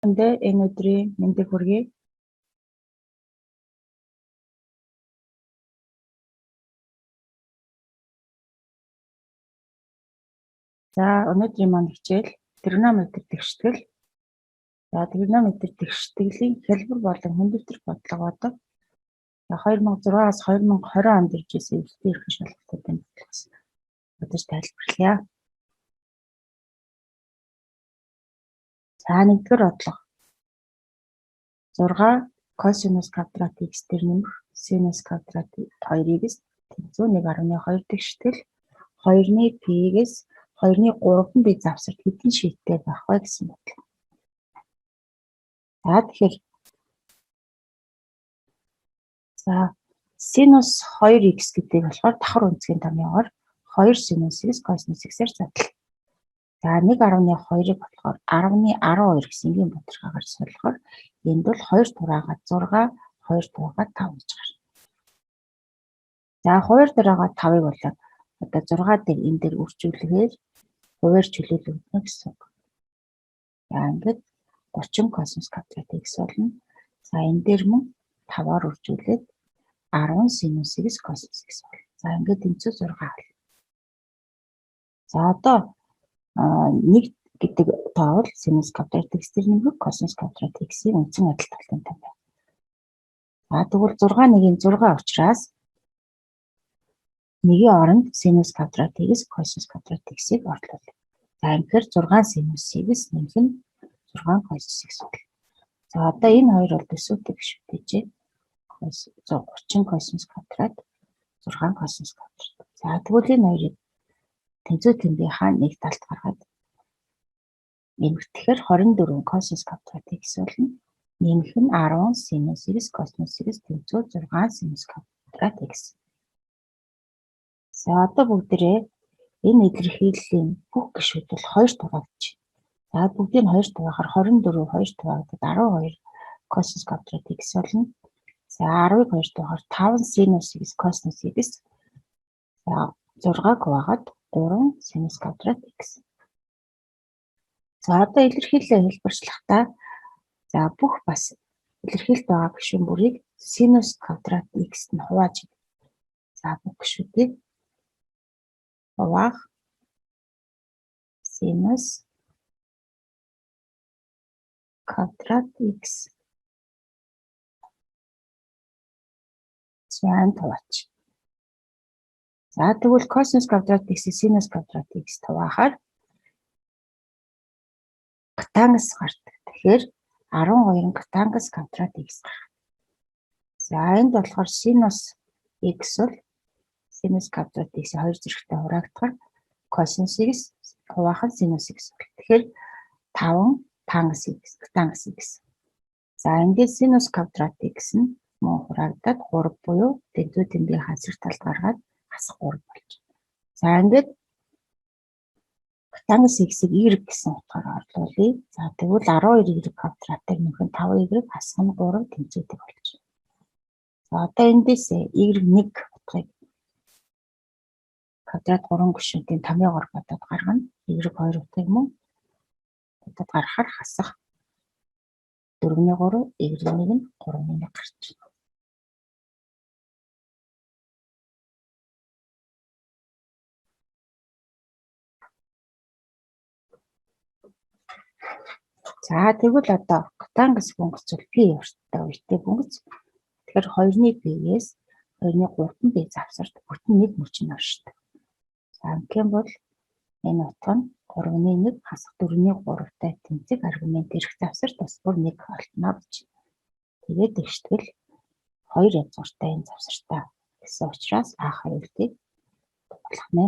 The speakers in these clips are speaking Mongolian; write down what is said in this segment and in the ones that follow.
Энэ өдрийн мэндийг хүргэе. За өнөөдрийн маань хичээл тригонометри тэгштгэл. За тригонометри тэгштгэлийн хэлбэр болон хүндэвтэр бодлого бодог 2006-аас 2020 онд ирж ирсэн эрхтэн эрхэн шалгалтуудын бодлогоос бодож тайлбарлая. За нэгдүгээр бодлого 6 косинус квадрат x дээр нэмэх синус квадрат 2x тэнцүү 1.2 тэгштгэл 2-ны p-гээс 2-ны 3 бие завсарт хэдэн шийттэй байх вэ гэсэн бодлого. За тэгэхээр синус 2x гэдэг болохоор давхар үнцгийн томьёогоор 2 синус x косинус x-ээр задлаа. За 1.2-ыг болохоор 10-12 гэсэн энгийн бодлогоор солихоор энд бол 2 тураагаа 6, 2 тураагаа 5 гэж гарна. За 2 тураагаа 5-ыг бол одоо 6 дээр энэ дээр үржүүлэхээр хуваар чөлөөлөгдөнө гэсэн үг. За ингээд 30 косинус квадрат x болно. За энэ дээр мөн 5-аар үржүүлээд 10 синус x косинус x болно. За ингээд тэнцүү 6 байна. За одоо 1 гэдэг тоол синус квадрат x дээр нэмэх косинус квадрат x-ийн үндсэн адил талын том байна. За тэгвэл 6-1-ийн 6 учраас 1-ийн оронд синус квадрат x косинус квадрат x-ийг орлуулъя. За тэгэхээр 6 синус x нэмэх нь 6 косинус x болно. За одоо энэ хоёр бол төсөөтэй биш үтэйжээ. 30 косинус квадрат 6 косинус квадрат. За тэгвэл энэ хоёрыг тэнцүү тэмдгийнхаа нэг талд гаргаад нэмэгдэхээр 24 косинус квадрат x болно. Нэмэх нь 10 синус x косинус x тэнцүү 6 синус квадрат x. За одоо бүгдээрээ энэ илэрхийллийн бүх гишүүд бол 2 тугаагдаж байна. За бүгдийг 2 тугаагаар 24 2 тугаагад 12 косинус квадрат x болно. За 10-ыг 2 тугаагаар 5 синус x косинус x. За 6-г хуваагаад 3 синус квадрат x. За одоо илэрхийлэлээ хэлбэрчлэхдээ за бүх бас илэрхийлэлт байгаа гишүүн бүрийг синус квадрат x-т нь хувааж. За бүх гишүүдийг хуваах синус квадрат x зяанд хувааж. За тэгвэл косинус квадрат x-ийг синус квадрат x хуваахаар котангус гардаг. Тэгэхээр 12 котангус квадрат x гарах. За энд болохоор синус x бол синус квадрат x-ийн хоёр зэрэгтэй хураагдахаар косинус x хуваахан синус x бол. Тэгэхээр 5 тангус x котангус x. За эндээс синус квадрат x нь мөн хураагдаад 3 буюу тэнцүү тэмдгийн хасар талд гаргаад хасах 3 болж. За ингээд котангус x-ийг y гэсэн утгаараа орлуулъя. За тэгвэл 12y квадратыг нэмэх нь 5y хасах нь 3 тэнцүүтэй болж. За одоо эндээс y1 утгыг квадрат 3 гишүүдийн томьёогоор бодоод гаргана. y2 утгыг мөн бодоод гаргахаар хасах 4-ний 3 y1 нь 3-ны 1 гарч байна. За тэгвэл одоо котангус функц бол p өртөө үетэй функц. Тэгэхээр 2-ны p-гээс 2-ны 3 бие завсарт бүтэн нэг мөчөнд оршдог. За гэх бол энэ утга нь 3-ны 1 хасах 4-ний 3-тай тэнцэг аргумент эрх завсарт бас бүр 1 олдно гэж. Тэгээд тэгштгэл 2 язгууртай энэ завсартаа гэсэн учраас А2-ыг болох нэ.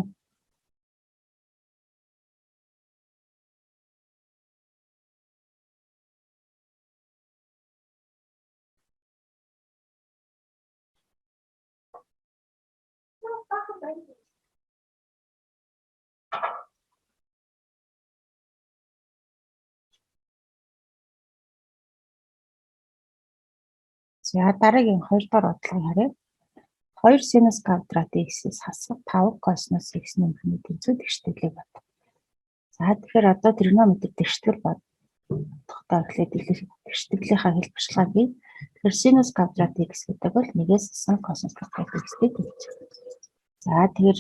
За дараагийн 2 дахь бодлогыг харъя. 2 синус квадрат x-ээс хасах 5 косинус x нэмэхний тэнцүү тэгштэглийг бод. За тэгэхээр одоо тригонометри тэгштгэл бодох бодохдоо эхлээд тэгштэглийнхаа хэлбэрчилгааг бий. Тэгэхээр синус квадрат x гэдэг бол 1-ээс ассан косинус квадрат x-тэй тэнцвэр. За тэгэхээр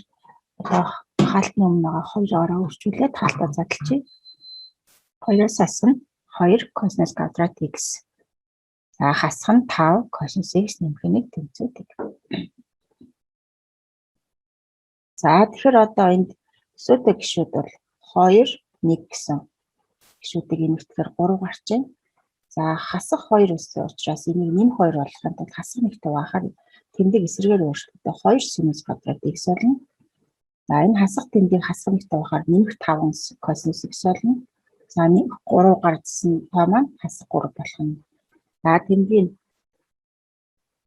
одоо хаалтны өмнө байгаа 2-ороо үржүүлээд хаалтаа задлчих. 2-оос ассан 2 косинус квадрат x. За хасах нь 5 косинус x нэмэх нэг тэнцвэр. За тэгэхээр одоо энд төсөөтэй гишүүд бол 2, 1 гэсэн гишүүдийг нэмэхээр 3 гарч байна. За хасах 2 өссөн учраас энийг нэмэх 2 болохын тулд хасах 1-тэй баахаар тэмдэг эсрэгээр өөрчлөлтөд 2 синус квадрат x болно. За энэ хасах тэмдгийг хасах 1-тэй баахаар нэмэх 5 косинус x болно. За 3 гарсан тоо маань хасах 3 болох нь. За тэмдгийг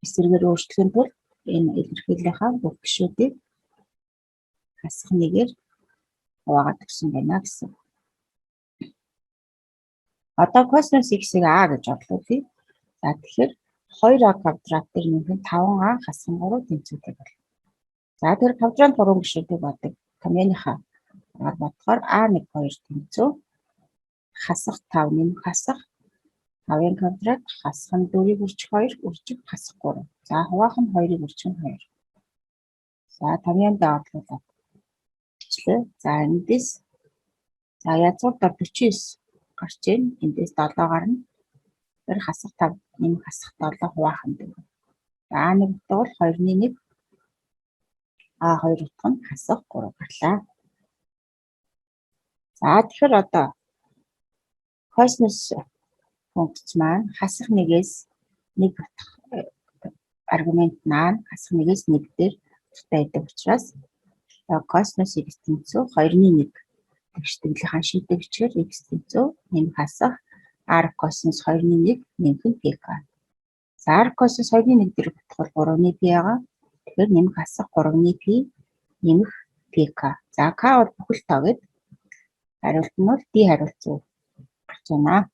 эсрэгээр өөрчлөхийн тулд энэ илэрхийллийнхаа бүх гишүүдийг хасах 1-ээр хуваагаад өгсөн байна гэсэн. Одоо косинус x-ийг а гэж орлуулъя. За тэгэхээр 2а квадрат дээр нэмэх 5а хасах 3 тэнцвэртэй болно. За тэр квадрат 3 гишүүдийг бодог. Томьёоныхаа бодохоор a1 2 тэнцүү хасах 5 нэмэх хасах 5-ын квадрат хасах нь 4-ийг үржих 2 үржих хасах 3. За хуваах нь 2-ыг үржих 2. За томьёонд орлуулаад бичлээ. За эндээс за язгуурдаар 49 гарч ийн. Эндээс 7 гарна. Тэр хасах 5 нэмэх хасах 7 хуваах нь 4. За a1 утга бол 2-ны 1 a2 утга нь хасах 3 гарлаа. За тэгэхээр одоо косинус функц маань хасах 1-ээс 1 утга аргумент маань хасах 1-ээс 1 дээр тутаа идэг учраас косинус x тэнцүү 2-ны 1 тэгштэглийнхаа шийдэг бичгээр x тэнцүү нэмэх хасах r косинус 2-ны 1 нэмэх нь pk. За r косинус 2-ны 1 дээр бодоход 3-ны p байгаа. Тэгэхээр нэмэх хасах 3-ны p нэмэх pk. За k бол бүхэл тоо гэд хариулт нь бол d хариулт зөв гарч байна.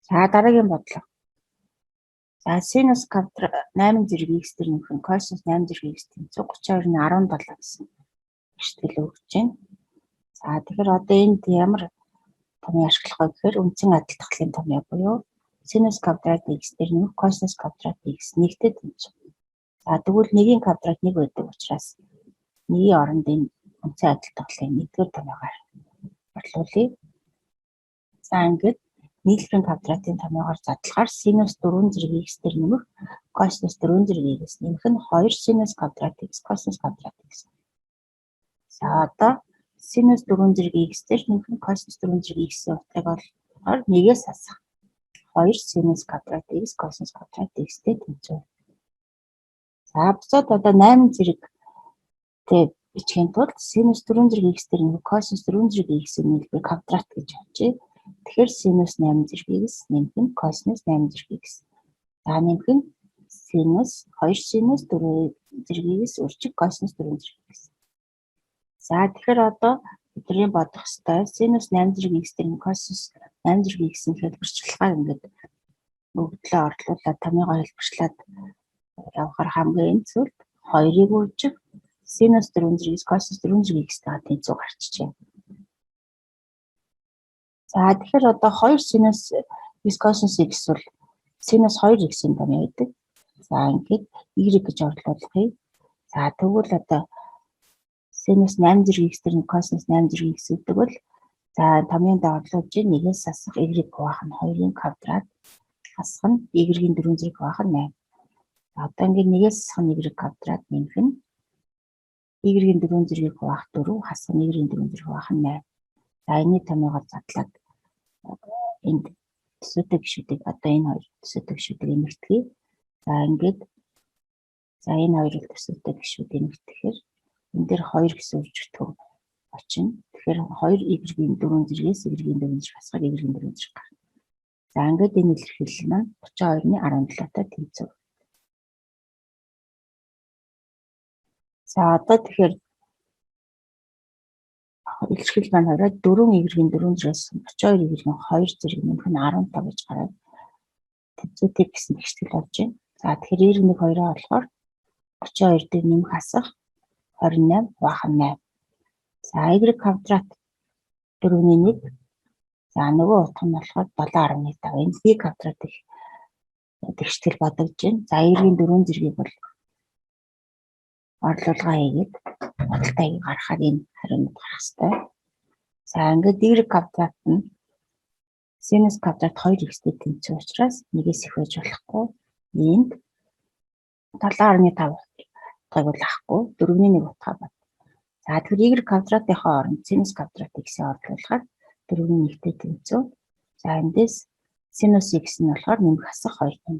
За дараагийн бодлого. За синус квадрат 8 зэрэг x дээр нэмэх нь косинус 8 зэрэг x тэнцүү 32-ны 17 гэсэн хэвштгэл өгч байна. За тэгэхээр одоо энд ямар томьёо ашиглах вэ гэхээр үндсэн адил дахлын томьёо буюу синус квадрат x дээр нэмэх косинус квадрат x нэгтэй тэнцүү. За тэгвэл 1-ийн квадрат 1 байдаг учраас 1-ийн оронд энэ үндсэн адил дахлын 1-р томьёогоор борлуулъя. За ингээд нийлбэрийн квадратын томьёогоор задлахаар синус 4 зэрэг x дээр нэмэх косинус 4 зэрэг x нэмэх нь 2 синус квадрат x косинус квадрат x. За одоо синус 4 зэрэг x дээр нэмэх нь косинус 4 зэрэг x-ийн утгыг болохоор 1-ээс хасах 2 синус квадрат x косинус квадрат x-тэй тэнцүү. За буцаад одоо 8 зэрэгтэй бичгийн тулд синус 4 зэрэг x дээр нэмэх косинус 4 зэрэг x-ийн нийлбэр квадрат гэж авчээ. Тэгэхээр синус 8 зэрэг x нэмэх нь косинус 8 зэрэг x. За нэмэх нь синус 2 синус 4 зэрэг x үржих косинус 4 зэрэг x. За тэгэхээр одоо бидний бодох ёстой синус 8 зэрэг x дээр косинус 8 зэрэг x-ийн хэлбэрчилгаа ингээд өгдлөө орлуулад томьёогоо хэлбэрчлээд явахаар хамгийн энэ зүйлд 2-ыг үржих синус 4 зэрэг x косинус 4 зэрэг x-тэй тэнцүү гарчжээ. За тэгэхээр одоо 2 синус x косинус x бол синус 2 x-ийн томьёо гэдэг. За ингээд y гэж орлуулъя. За тэгвэл одоо синус 8 зэрэг x дээр косинус 8 зэрэг x гэдэг бол за томьёонд орлуулж 1-ээс асах y хуваах нь 2-ын квадрат асах нь y-ийн 4 зэрэг хуваах нь 8. Одоо ингээд 1-ээс асах нь y квадрат нэмэх нь y-ийн 4 зэргийг хуваах 4 хасах нь y-ийн 4 зэрэг хуваах нь 8. За энэний томьёогоор задлаад энд төсөөтэй гишүүдийг одоо энэ хоёр төсөөтэй гишүүдийг нэмэгдэхий. За ингээд за энэ хоёр төсөөтэй гишүүд нэмэгдэхээр энэ дээр 2 гэсэн үржигдэх очино. Тэгэхээр 2 y-ийн 4 зэргээс y-ийн 4 зэрэг хасах y-ийн 4 зэрэг гарна. За ингээд энэ илэрхийлэл маань 32-ны 17-тай тэнцүү. За одоо тэгэхээр илэрхийлэл маань хараад 4 эергийн 4 зэрэгс 32 эергийн 2 зэрэг нэмэх нь 15 гэж гараад тэнцвэртэй гэсэн тэгштэл болж байна. За тэгэхээр 92-оо болохоор 32 дээр нэмэх хасах 28 хуваах 8. За y квадрат 4-ний 1. За нөгөө утга нь болохоор 7.5. Энэ b квадрат их тэгштэл бодогдож байна. За y-ийн 4 зэргийг бол орлуулгаа хийгээд бодолтой гаргахаар энэ хариунд гарах хэрэгтэй. За ингээд y квадрат нь синус квадрат 2x-тэй тэнцвэр учраас нэгээс их байж болохгүй. Энд 7.5 утгыг бол авахгүй 4-ний 1 утгаа бод. За тэгэхээр y квадратынхаа оронд синус квадрат x-ийг орлуулахаар 4-ний 1-тэй тэнцв. За эндээс синус x нь болохоор нэмэх хасах 2 юм.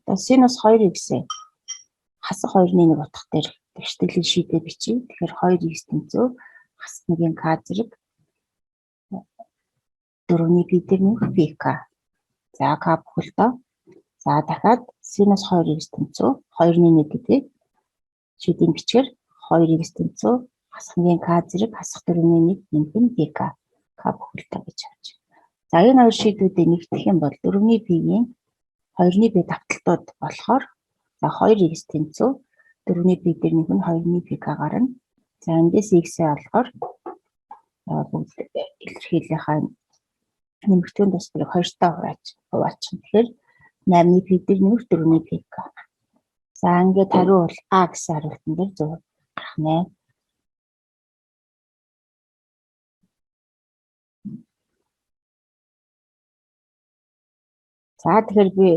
Одоо синус 2x хасах 2-ны 1 утга дээр тэгштэлийн шийдээ бичиж. Тэгэхээр 2x тэнцв хасах 1-ийн k зэрэг 4-ний b дээр нэмэх bk. За k бүхэлдээ. За дахиад синус 2x тэнцв 2-ны 1 гэдэг шийдийн бичгээр 2x тэнцв хасах 1-ийн k зэрэг хасах 4-ний 1 нэмэх нь bk. K бүхэлдээ гэж харж байна. За энэ хоёр шийдвүүдийг нэгтгэх юм бол 4-ний b-ийн 2-ны b давталтууд болохоор за 2x тэнцв 4-ний b дээр нэмэх нь 2-ны bk гарна. За эндээс x-ээ олохоор бүгд илэрхийлийнхаа нэмэгдсэн тусдыг 2-тоо хуваачих. Тэгэхээр 8-ны p дээр нэмэх 4-ний bk. За ингээд хариу бол а гэсэн хариултан дээр зөв гарах нэ. За тэгэхээр би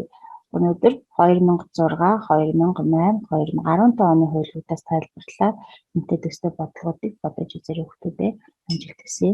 өнөөдөр 2006, 2008, 2017 оны хуулиудаас тайлбарлалаа. Энэтэй төстэй бодлогуудыг бодож үзээрэй хүүхдүүдээ. Амжилт хүсье.